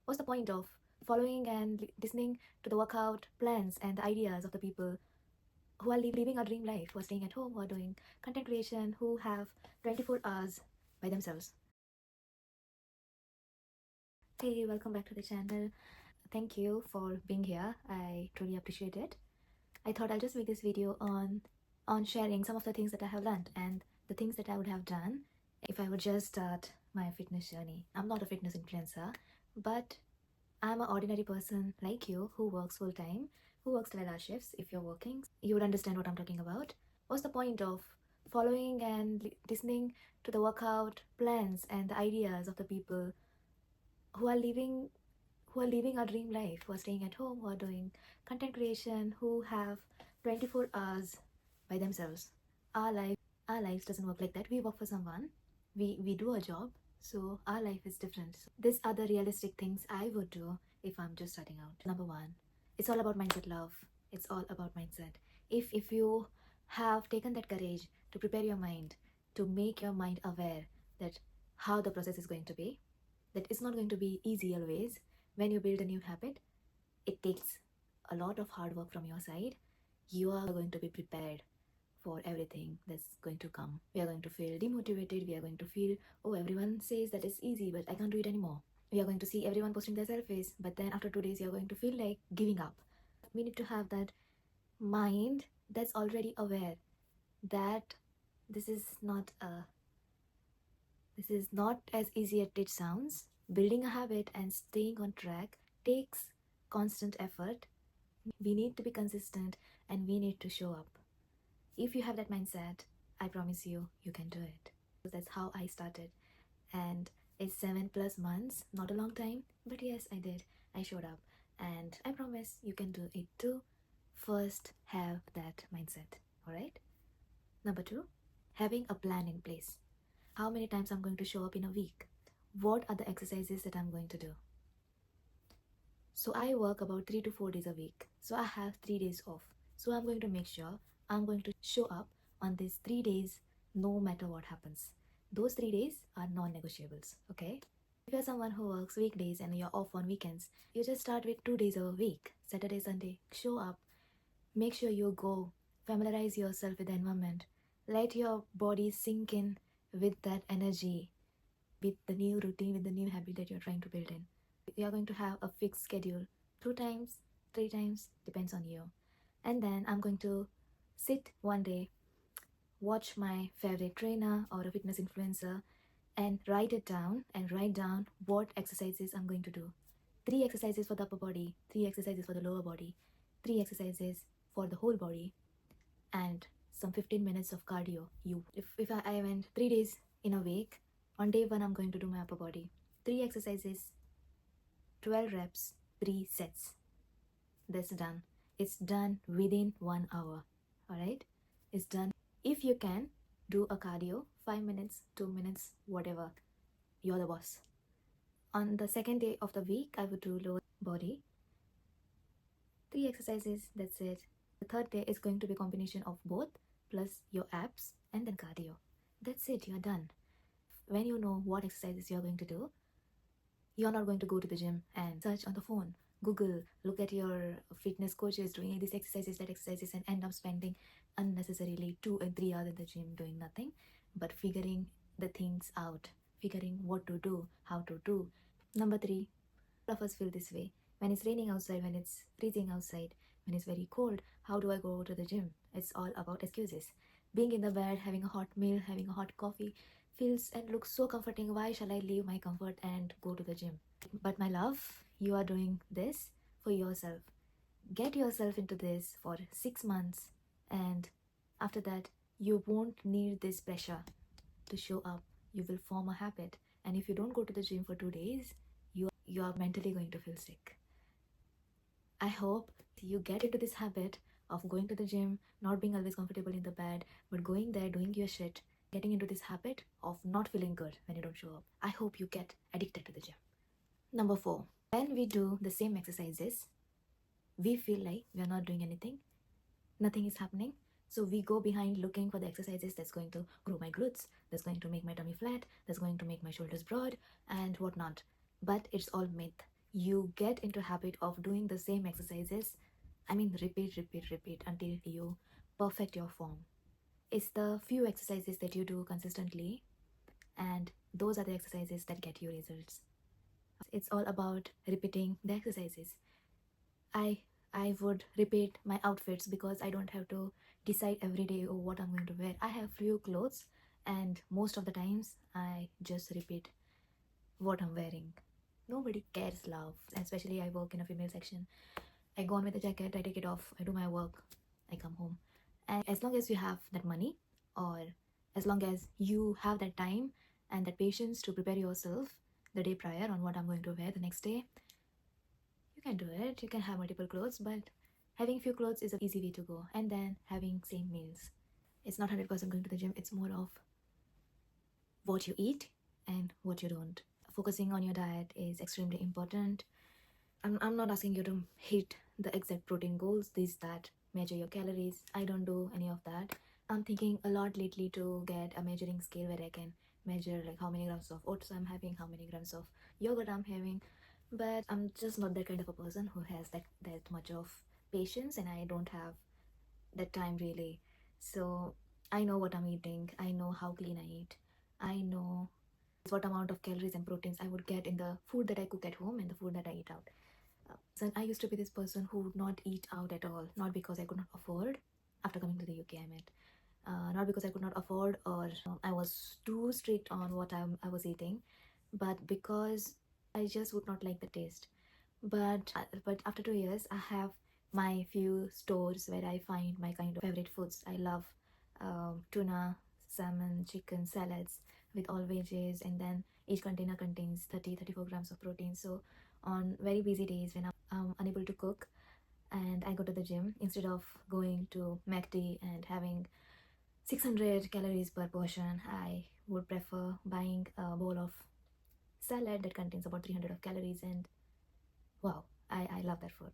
What's the point of following and listening to the workout plans and the ideas of the people who are living a dream life, who are staying at home, who are doing content creation, who have 24 hours by themselves? Hey, welcome back to the channel. Thank you for being here. I truly appreciate it. I thought I'll just make this video on sharing some of the things that I have learned and the things that I would have done if I would just start my fitness journey. I'm not a fitness influencer, but I'm an ordinary person like you who works full time, who works 12-hour shifts. If you're working, you would understand what I'm talking about. What's the point of following and listening to the workout plans and the ideas of the people who are living a dream life, who are staying at home, who are doing content creation, who have 24 hours by themselves? Our lives doesn't work like that. We work for someone. We do a job. So our life is different. So these are the realistic things I would do if I'm just starting out. Number one, it's all about mindset, love. It's all about mindset. If you have taken that courage to prepare your mind, to make your mind aware that how the process is going to be, that it's not going to be easy always. When you build a new habit, it takes a lot of hard work from your side. You are going to be prepared for everything that's going to come. We are going to feel demotivated. We are going to feel, oh, everyone says that it's easy, but I can't do it anymore. We are going to see everyone posting their selfies, but then after 2 days, you're going to feel like giving up. We need to have that mind that's already aware that this is not as easy as it sounds. Building a habit and staying on track takes constant effort. We need to be consistent and we need to show up. If you have that mindset, I promise you, you can do it. That's how I started. And it's 7+ months, not a long time, but yes, I did. I showed up. And I promise you can do it too. First, have that mindset, alright? Number two, having a plan in place. How many times I'm going to show up in a week? What are the exercises that I'm going to do? So I work about 3 to 4 days a week. So I have 3 days off. So I'm going to make sure I'm going to show up on these 3 days no matter what happens. Those 3 days are non-negotiables, okay? If you're someone who works weekdays and you're off on weekends, you just start with 2 days a week, Saturday, Sunday. Show up. Make sure you go. Familiarize yourself with the environment. Let your body sink in with that energy, with the new routine, with the new habit that you're trying to build in. You're going to have a fixed schedule 2 times, 3 times, depends on you. And then I'm going to sit one day, watch my favorite trainer or a fitness influencer and write it down and write down what exercises I'm going to do. 3 exercises for the upper body, 3 exercises for the lower body, 3 exercises for the whole body, and some 15 minutes of cardio. If I went 3 days in a week, on day 1 I'm going to do my upper body. 3 exercises, 12 reps, 3 sets. That's done. It's done within 1 hour. Alright? It's done. If you can, do a cardio, 5 minutes, 2 minutes, whatever. You're the boss. On the second day of the week, I would do lower body. 3 exercises, that's it. The third day is going to be a combination of both, plus your abs and then cardio. That's it, you're done. When you know what exercises you're going to do, you're not going to go to the gym and search on the phone, Google, look at your fitness coaches doing these exercises, that exercises, and end up spending unnecessarily 2 and 3 hours in the gym doing nothing, but figuring the things out, figuring what to do, how to do. Number 3, all of us feel this way. When it's raining outside, when it's freezing outside, when it's very cold, how do I go to the gym? It's all about excuses. Being in the bed, having a hot meal, having a hot coffee feels and looks so comforting. Why shall I leave my comfort and go to the gym? But my love, you are doing this for yourself. Get yourself into this for 6 months, and after that, you won't need this pressure to show up. You will form a habit, and if you don't go to the gym for 2 days, you are mentally going to feel sick. I hope you get into this habit of going to the gym, not being always comfortable in the bed, but going there, doing your shit, getting into this habit of not feeling good when you don't show up. I hope you get addicted to the gym. Number 4, when we do the same exercises, we feel like we are not doing anything, nothing is happening. So we go behind looking for the exercises that's going to grow my glutes, that's going to make my tummy flat, that's going to make my shoulders broad, and whatnot. But it's all myth. you get into habit of doing the same exercises. I mean, repeat until you perfect your form. It's the few exercises that you do consistently, and those are the exercises that get you results. It's all about repeating the exercises. I would repeat my outfits because I don't have to decide every day, oh, what I'm going to wear. I have few clothes, and most of the times I just repeat what I'm wearing. Nobody cares, love. Especially I work in a female section. I go on with the jacket, I take it off, I do my work, I come home. And as long as you have that money, or as long as you have that time and that patience to prepare yourself the day prior on what I'm going to wear the next day, you can do it. You can have multiple clothes, but having few clothes is an easy way to go. And then having same meals. It's not 100% going to the gym, it's more of what you eat and what you don't. Focusing on your diet is extremely important. I'm not asking you to hit the exact protein goals, this, that, measure your calories. I don't do any of that. I'm thinking a lot lately to get a measuring scale where I can measure like how many grams of oats I'm having, how many grams of yogurt I'm having. But I'm just not that kind of a person who has that much of patience, and I don't have that time really. So I know what I'm eating, I know how clean I eat, I know what amount of calories and proteins I would get in the food that I cook at home and the food that I eat out. So I used to be this person who would not eat out at all, not because I could not afford. After coming to the UK, I meant not because I could not afford or I was too strict on what I was eating, but because I just would not like the taste. But after 2 years, I have my few stores where I find my kind of favorite foods. I love tuna, salmon, chicken, salads with all veggies, and then each container contains 34 grams of protein. So on very busy days when I'm unable to cook and I go to the gym, instead of going to McD and having 600 calories per portion, I would prefer buying a bowl of salad that contains about 300 of calories, and wow, I love that food.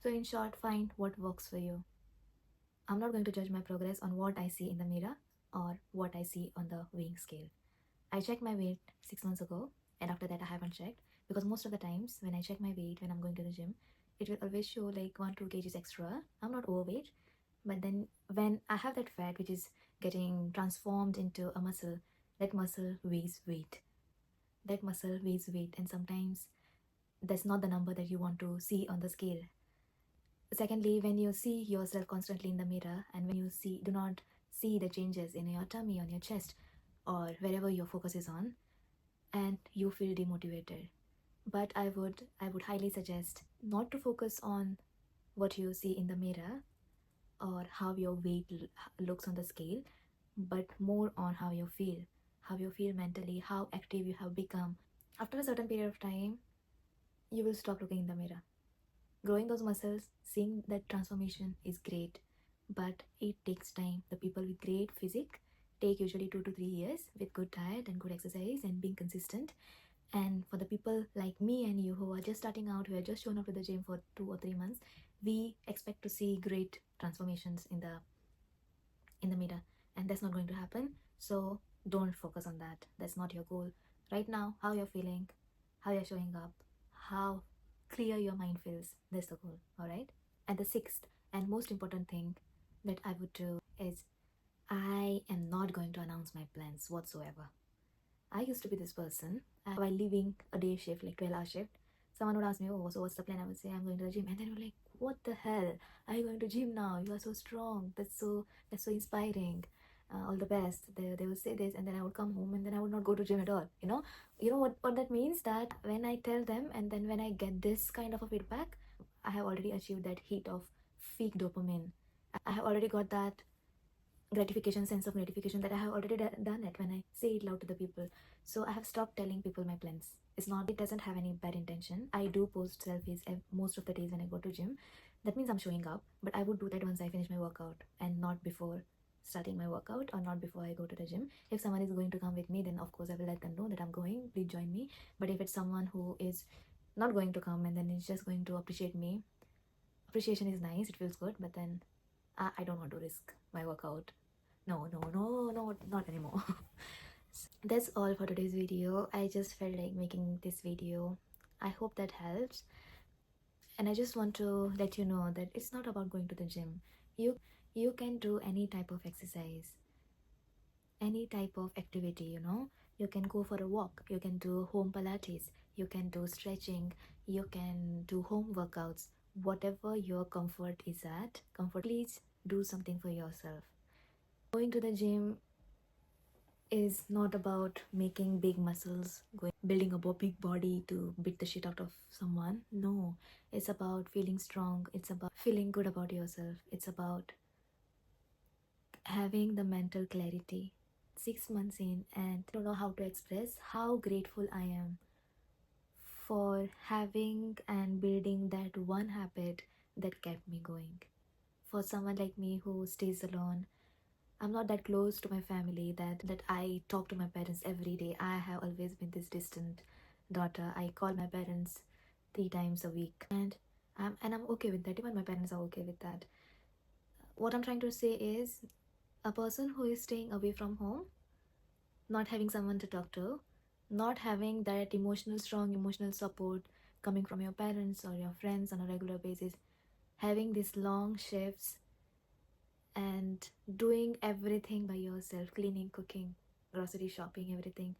So in short, find what works for you. I'm not going to judge my progress on what I see in the mirror or what I see on the weighing scale. I checked my weight 6 months ago, and after that I haven't checked, because most of the times when I check my weight when I'm going to the gym, it will always show like 1-2 kgs extra. I'm not overweight, but then when I have that fat which is getting transformed into a muscle, that muscle weighs weight. That muscle weighs weight, and sometimes that's not the number that you want to see on the scale. Secondly, when you see yourself constantly in the mirror, and when you do not see the changes in your tummy, on your chest, or wherever your focus is on, and you feel demotivated. But I would highly suggest not to focus on what you see in the mirror or how your weight looks on the scale, but more on how you feel mentally, how active you have become. After a certain period of time, you will stop looking in the mirror. Growing those muscles, seeing that transformation is great, but it takes time. The people with great physique take usually 2 to 3 years with good diet and good exercise and being consistent. And for the people like me and you who are just starting out, who are just shown up to the gym for 2 or 3 months, we expect to see great transformations in the mirror, and that's not going to happen. So don't focus on that. That's not your goal. Right now, how you're feeling, how you're showing up, how clear your mind feels, that's the goal. All right. And the sixth and most important thing that I would do is I am not going to announce my plans whatsoever. I used to be this person while leaving a day shift, like 12-hour shift. Someone would ask me, oh, so what's the plan? I would say, I'm going to the gym. And then we're like, what the hell? Are you going to gym now? You are so strong. That's so inspiring. All the best. They would say this, and then I would come home, and then I would not go to gym at all. You know what that means? That when I tell them, and then when I get this kind of a feedback, I have already achieved that hit of fake dopamine. I have already got that sense of gratification, that I have already done it when I say it loud to the people. So I have stopped telling people my plans. It doesn't have any bad intention. I do post selfies most of the days when I go to gym. That means I'm showing up, but I would do that once I finish my workout and not before starting my workout, or not before I go to the gym. If someone is going to come with me, then of course I will let them know that I'm going, please join me. But if it's someone who is not going to come and then is just going to appreciate me, appreciation is nice, it feels good, but then I don't want to risk my workout. No, no, no, no, not anymore. That's all for today's video. I just felt like making this video I hope that helps. And I just want to let you know that it's not about going to the gym. You can do any type of exercise, any type of activity, You can go for a walk, you can do home Pilates, you can do stretching, you can do home workouts, whatever your comfort is at. Please do something for yourself. Going to the gym is not about making big muscles, building a big body to beat the shit out of someone. No, it's about feeling strong, it's about feeling good about yourself, it's about having the mental clarity. 6 months in, and I don't know how to express how grateful I am for having and building that one habit that kept me going. For someone like me who stays alone, I'm not that close to my family that I talk to my parents every day. I have always been this distant daughter. I call my parents 3 times a week, and I'm okay with that. Even my parents are okay with that. What I'm trying to say is, a person who is staying away from home, not having someone to talk to, not having that strong emotional support coming from your parents or your friends on a regular basis, having these long shifts and doing everything by yourself, cleaning, cooking, grocery shopping, everything.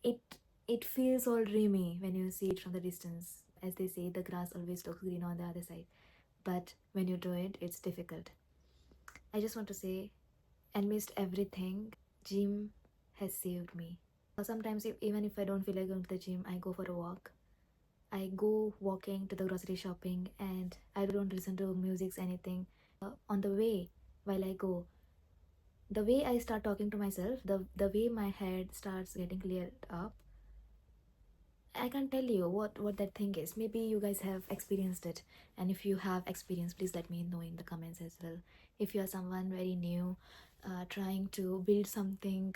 It feels all dreamy when you see it from the distance. As they say, the grass always looks green on the other side. But when you do it, it's difficult. I just want to say, amidst everything, gym has saved me. Sometimes, even if I don't feel like going to the gym, I go for a walk. I go walking to the grocery shopping, and I don't listen to music, anything. On the way, while I go, the way I start talking to myself, the way my head starts getting cleared up, I can't tell you what that thing is. Maybe you guys have experienced it, and if you have experience, please let me know in the comments as well. If you are someone very new, trying to build something,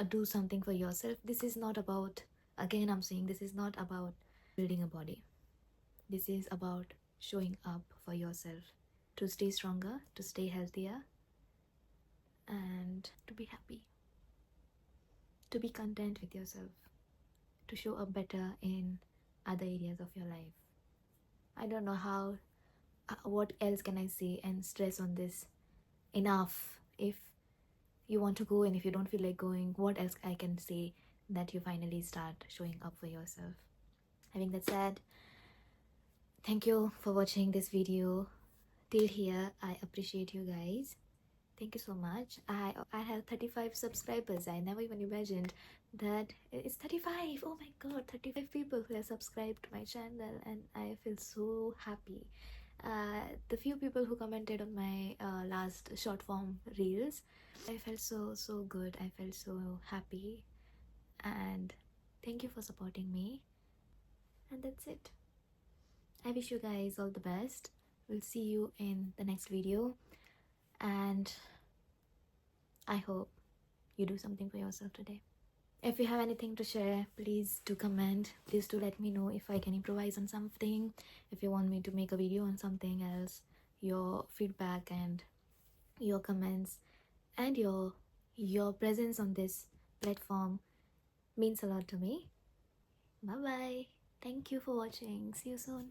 do something for yourself, this is not about, again I'm saying, this is not about building a body. This is about showing up for yourself, to stay stronger, to stay healthier, and to be happy, to be content with yourself, to show up better in other areas of your life. I don't know how, what else can I say and stress on this enough. If you want to go, and if you don't feel like going, what else I can say that you finally start showing up for yourself. Having that said, thank you for watching this video till here. I appreciate you guys. Thank you so much. I have 35 subscribers. I never even imagined that it's 35. Oh my god, 35 people who have subscribed to my channel, and I feel so happy. The few people who commented on my last short form reels, I felt so good. I felt so happy, and thank you for supporting me. And that's it. I wish you guys all the best. We'll see you in the next video, and I hope you do something for yourself today. If you have anything to share, please do comment. Please do let me know if I can improvise on something. If you want me to make a video on something else, your feedback and your comments and your presence on this platform means a lot to me. Bye bye. Thank you for watching. See you soon.